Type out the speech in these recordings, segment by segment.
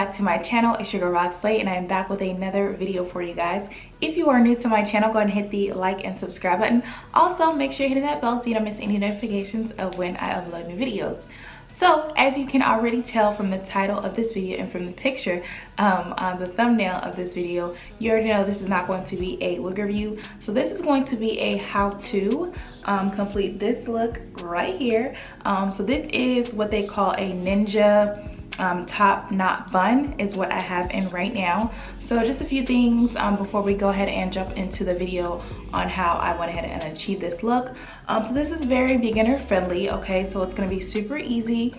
back to my channel. It's your girl Roxley, and I am back with another video for you guys. If you are new to my channel, go ahead and hit the like and subscribe button. Also, make sure you're hitting that bell so you don't miss any notifications of when I upload new videos. So, as you can already tell from the title of this video and from the picture on the thumbnail of this video, you already know this is not going to be a wig review. So this is going to be a how-to complete this look right here. So this is what they call a ninja top knot bun is what I have in right now. So just a few things before we go ahead and jump into the video on how I went ahead and achieved this look. So this is very beginner friendly, okay? So it's gonna be super easy,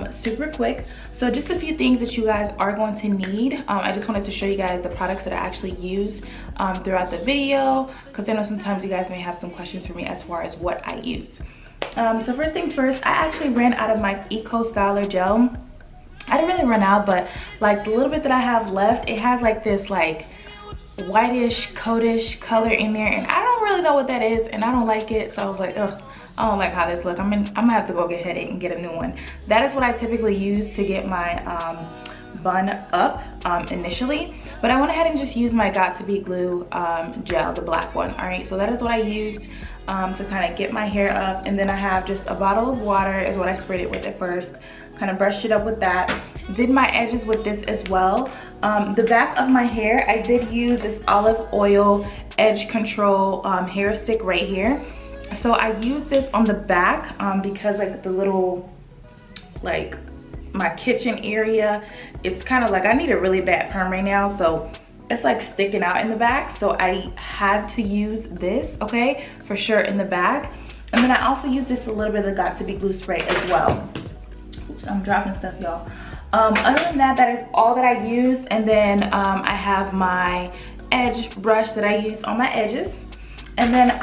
super quick. So just a few things that you guys are going to need. I just wanted to show you guys the products that I actually used throughout the video, because I know sometimes you guys may have some questions for me as far as what I use. So first things first, I actually ran out of my Eco Styler gel. I didn't really run out, but like the little bit that I have left, it has like this like whitish coatish color in there, and I don't really know what that is, and I don't like it. So I was like, ugh, I don't like how this looks. I'm gonna have to go get it and get a new one. That is what I typically use to get my bun up initially, but I went ahead and just used my Got To Be Glue gel, the black one. All right, so that is what I used to kind of get my hair up. And then I have just a bottle of water is what I sprayed it with at first. Kind of brushed it up with that. Did my edges with this as well. The back of my hair, I did use this olive oil edge control hair stick right here. So I used this on the back because like the little, like my kitchen area, it's kind of like I need a really bad perm right now, so it's like sticking out in the back. So I had to use this, okay, for sure in the back. And then I also used this a little bit of the Got To Be Glue spray as well. Oops, I'm dropping stuff, y'all. Other than that, that is all that I used. And then I have my edge brush that I use on my edges. And then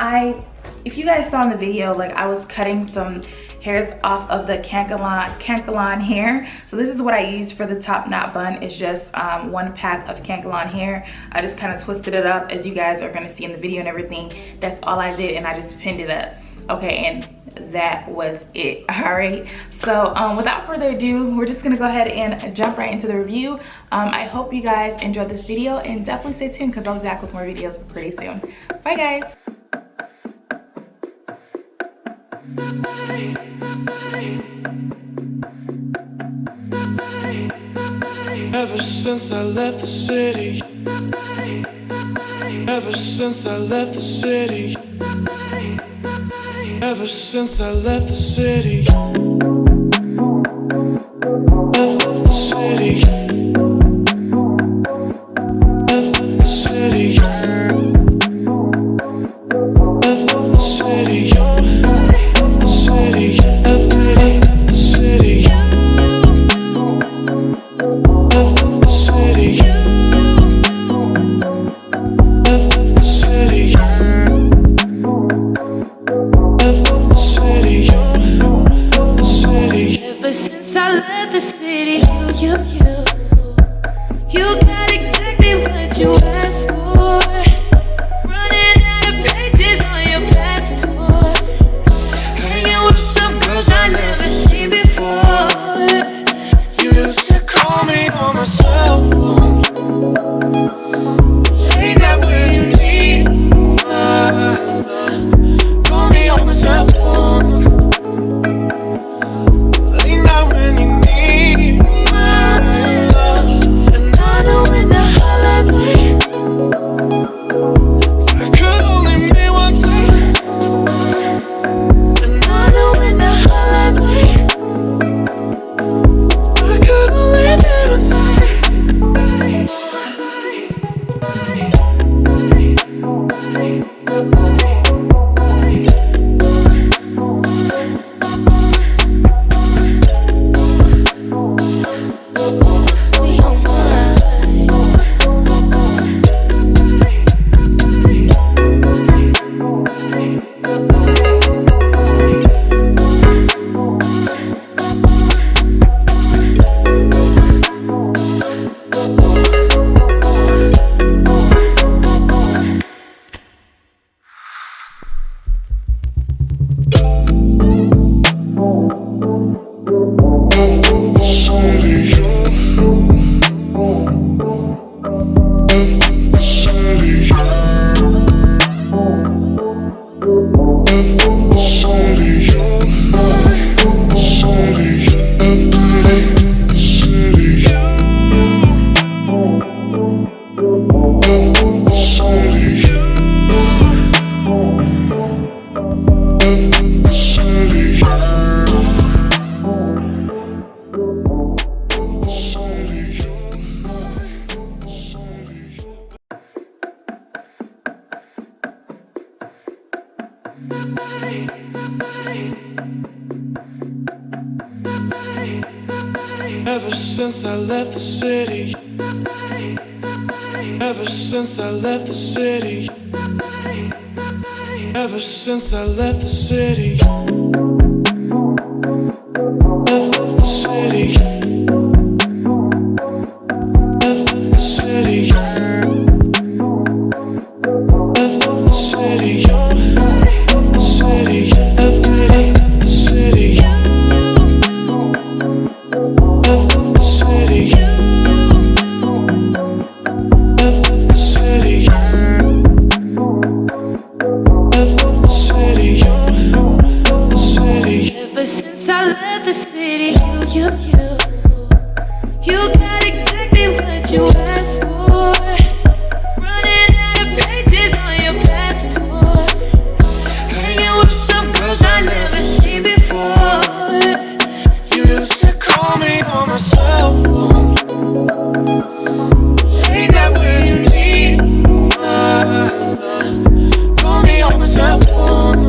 if you guys saw in the video, like I was cutting some hairs off of the Cankalon hair. So this is what I used for the top knot bun. It's just one pack of Cankalon hair. I just kind of twisted it up, as you guys are gonna see in the video and everything. That's all I did, and I just pinned it up. Okay, and that was it. All right, so without further ado, we're just gonna go ahead and jump right into the review. I hope you guys enjoyed this video, and definitely stay tuned because I'll be back with more videos pretty soon. Bye guys. Ever since I left the city, ever since I left the city, ever since I left the city, left the city, left the city, left the city, left the city, left the city, left the city, left the city. Ever since I left the city, you got exactly what you asked for. Running out of pages on your passport, hanging with some girls I never seen before. You used to call me on my cell phone, ain't that where you need? Call me on my cell phone. Ever since I left the city, ever since I left the city, ever since I left the city, left the city, left the city, left the city, left the city, left the city. Ever since I left the city, you got exactly what you asked for. Running out of pages on your passport. Hanging with some girls I never seen before. You used to call me on my cell phone. Ain't that where you need my love? Call me on my cell phone.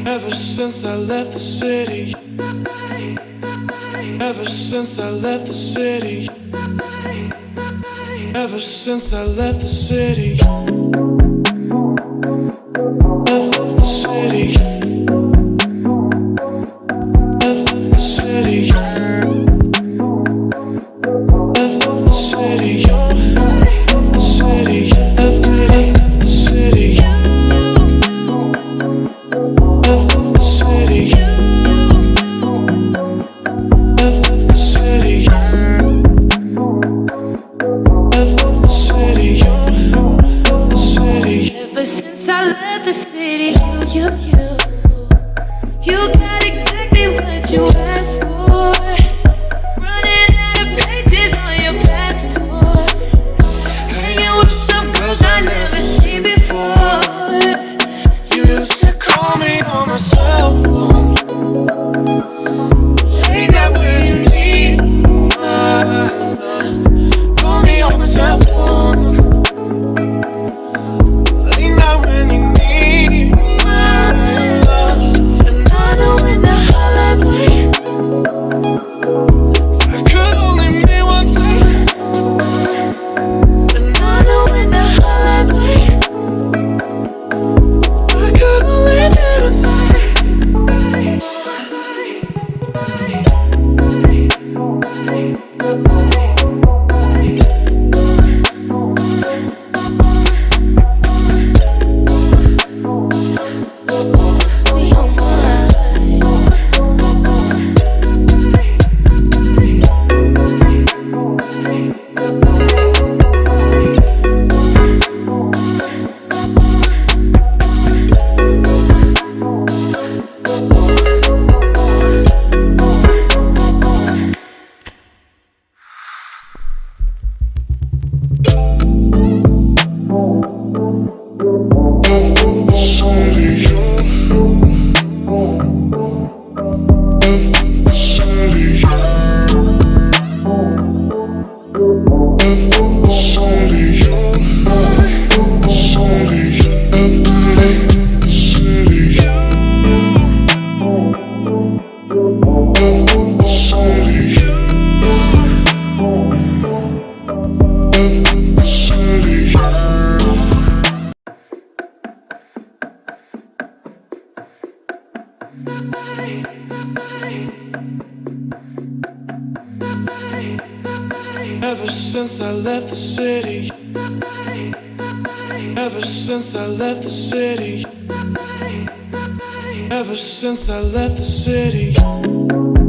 Ever since I left the city, ever since I left the city, ever since I left the city, left the city, left the city, left the city, left the city, left the city. Ever since I left the city, you got exactly what you asked for. Running out of pages on your passport. Hanging with some girls I never seen before. You used to call me on my cell phone. Ain't that where you need my love? Call me on my cell phone. Ever since I left the city, ever since I left the city, ever since I left the city.